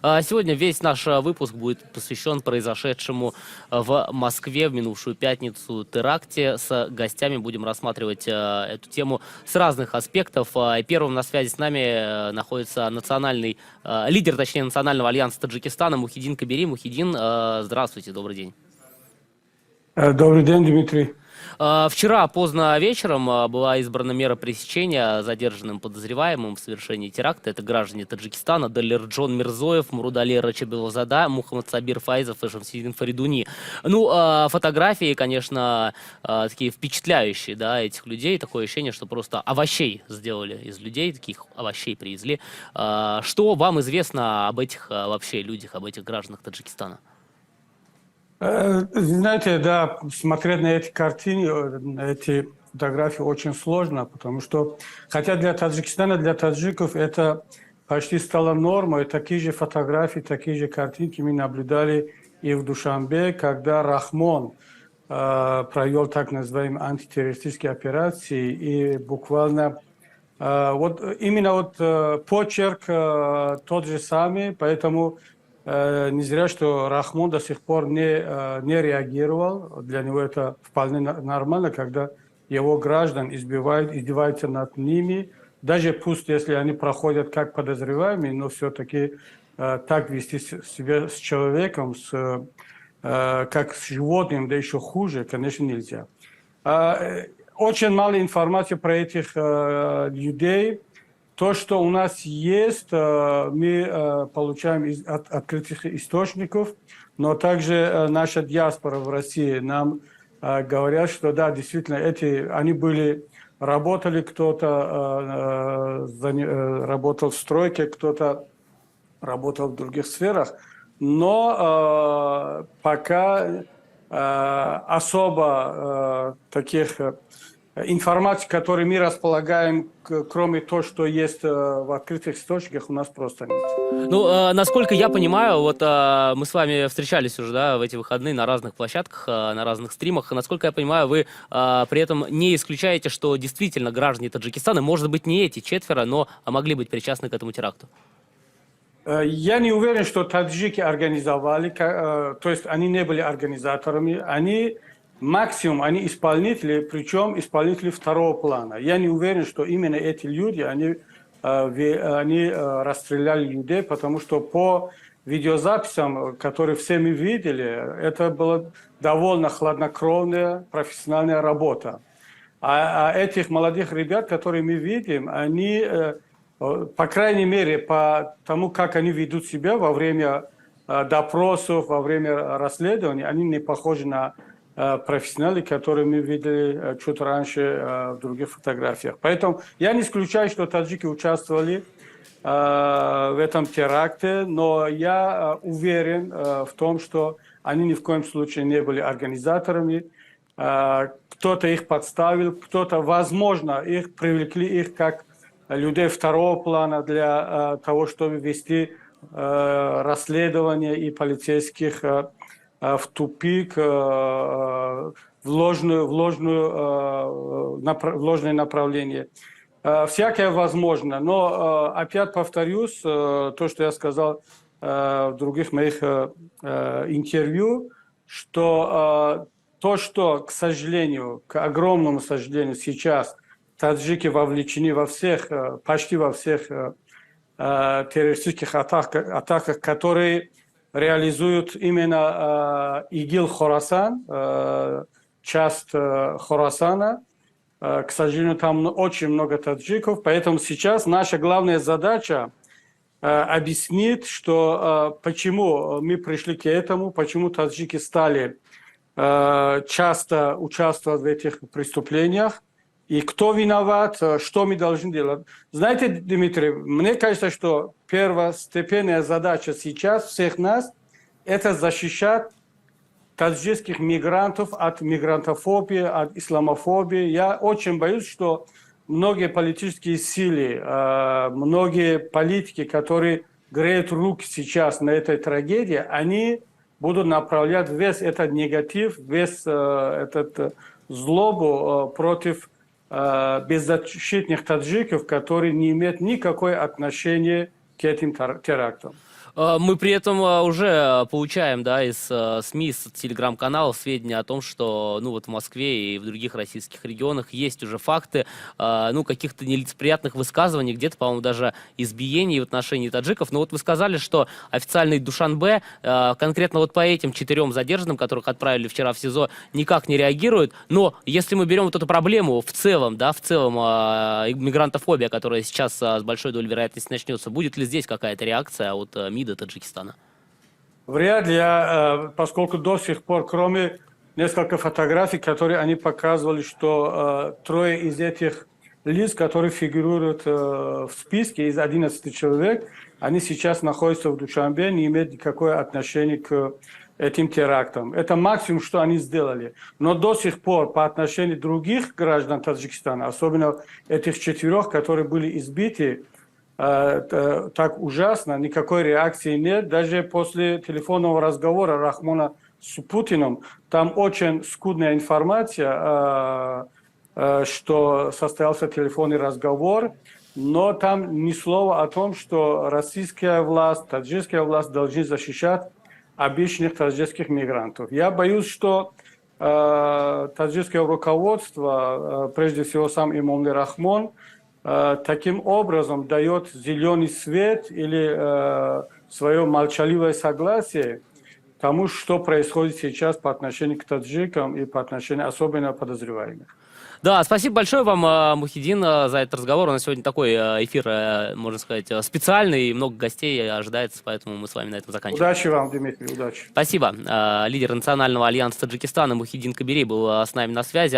Сегодня весь наш выпуск будет посвящен произошедшему в Москве в минувшую пятницу теракте. С гостями будем рассматривать эту тему с разных аспектов. Первым на связи с нами находится лидер, точнее, Национального альянса Таджикистана Мухиддин Кабири. Мухиддин, здравствуйте, добрый день. Добрый день, Дмитрий. Вчера поздно вечером была избрана мера пресечения задержанным подозреваемым в совершении теракта. Это граждане Таджикистана Далерджон Мирзоев, Мурудали Рачабилзада, Мухаммад Сабир Файзов и Шамсидин Фаридуни. Фотографии, конечно, такие впечатляющие, да, этих людей. Такое ощущение, что просто овощей сделали из людей, таких овощей привезли. Что вам известно об этих вообще людях, об этих гражданах Таджикистана? Знаете, да, смотреть на эти картины, на эти фотографии очень сложно, потому что, хотя для Таджикистана, для таджиков это почти стало нормой, такие же фотографии, такие же картинки мы наблюдали и в Душанбе, когда Рахмон провел так называемые антитеррористические операции, и буквально почерк тот же самый, поэтому не зря, что Рахмон до сих пор не реагировал. Для него это вполне нормально, когда его граждан издеваются над ними. Даже пусть, если они проходят как подозреваемые, но все-таки так вести себя с человеком, как с животным, да еще хуже, конечно, нельзя. Очень мало информации про этих людей. То, что у нас есть, мы получаем из открытых источников, но также наша диаспора в России нам говорят, что да, действительно, они работали, кто-то работал в стройке, кто-то работал в других сферах, но пока особо таких информации, которой мы располагаем, кроме того, что есть в открытых источниках, у нас просто нет. Насколько я понимаю, мы с вами встречались уже, да, в эти выходные на разных площадках, на разных стримах. Насколько я понимаю, вы при этом не исключаете, что действительно граждане Таджикистана, может быть, не эти четверо, но могли быть причастны к этому теракту. Я не уверен, что таджики организовали, то есть они не были организаторами, максимум они исполнители, причем исполнители второго плана. Я не уверен, что именно эти люди, они расстреляли людей, потому что по видеозаписям, которые все мы видели, это была довольно хладнокровная профессиональная работа. А этих молодых ребят, которые мы видим, они, по крайней мере, по тому, как они ведут себя во время допросов, во время расследований, они не похожи на профессионалы, которые мы видели чуть раньше в других фотографиях. Поэтому я не исключаю, что таджики участвовали в этом теракте, но я уверен в том, что они ни в коем случае не были организаторами. Кто-то их подставил, кто-то, возможно, привлекли как людей второго плана для того, чтобы вести расследование и полицейских в тупик, в ложное направление. Всякое возможно, но опять повторюсь, то, что я сказал в других моих интервью, что то, что, к сожалению, к огромному сожалению, сейчас таджики вовлечены почти во всех террористических атаках, которые реализуют именно ИГИЛ Хорасан, часть Хорасана. К сожалению, там очень много таджиков, поэтому сейчас наша главная задача объяснить, почему мы пришли к этому, почему таджики стали часто участвовать в этих преступлениях, и кто виноват, что мы должны делать. Знаете, Дмитрий, мне кажется, что первостепенная задача сейчас всех нас – это защищать таджикских мигрантов от мигрантофобии, от исламофобии. Я очень боюсь, что многие политические силы, многие политики, которые греют руки сейчас на этой трагедии, они будут направлять весь этот негатив, весь этот злобу против беззащитных таджиков, которые не имеют никакого отношения к этим терактам. Мы при этом уже получаем, да, из СМИ, из телеграм-каналов сведения о том, что, ну, вот в Москве и в других российских регионах есть уже факты, ну, каких-то нелицеприятных высказываний, где-то, по-моему, даже избиений в отношении таджиков. Но вот вы сказали, что официальный Душанбе конкретно вот по этим 4 задержанным, которых отправили вчера в СИЗО, никак не реагирует. Но если мы берем вот эту проблему в целом, да, в целом мигрантофобия, которая сейчас с большой долей вероятности начнется, будет ли здесь какая-то реакция от МИДа Таджикистана? Вряд ли, поскольку до сих пор, кроме нескольких фотографий, которые они показывали, что 3 из этих лиц, которые фигурируют в списке из 11 человек, они сейчас находятся в Душанбе, не имеют никакого отношения к этим терактам. Это максимум, что они сделали. Но до сих пор по отношению других граждан Таджикистана, особенно этих 4, которые были избиты, так ужасно, никакой реакции нет. Даже после телефонного разговора Рахмона с Путиным, там очень скудная информация, что состоялся телефонный разговор, но там ни слова о том, что российская власть, таджикская власть должны защищать обычных таджикских мигрантов. Я боюсь, что таджикское руководство, прежде всего сам Эмомали Рахмон, таким образом дает зеленый свет или свое молчаливое согласие тому, что происходит сейчас по отношению к таджикам и по отношению особенно подозреваемых. Да, спасибо большое вам, Мухиддин, за этот разговор. У нас сегодня такой эфир, можно сказать, специальный, много гостей ожидается, поэтому мы с вами на этом заканчиваем. Удачи вам, Дмитрий, удачи. Спасибо. Лидер Национального альянса Таджикистана Мухиддин Кабирей был с нами на связи.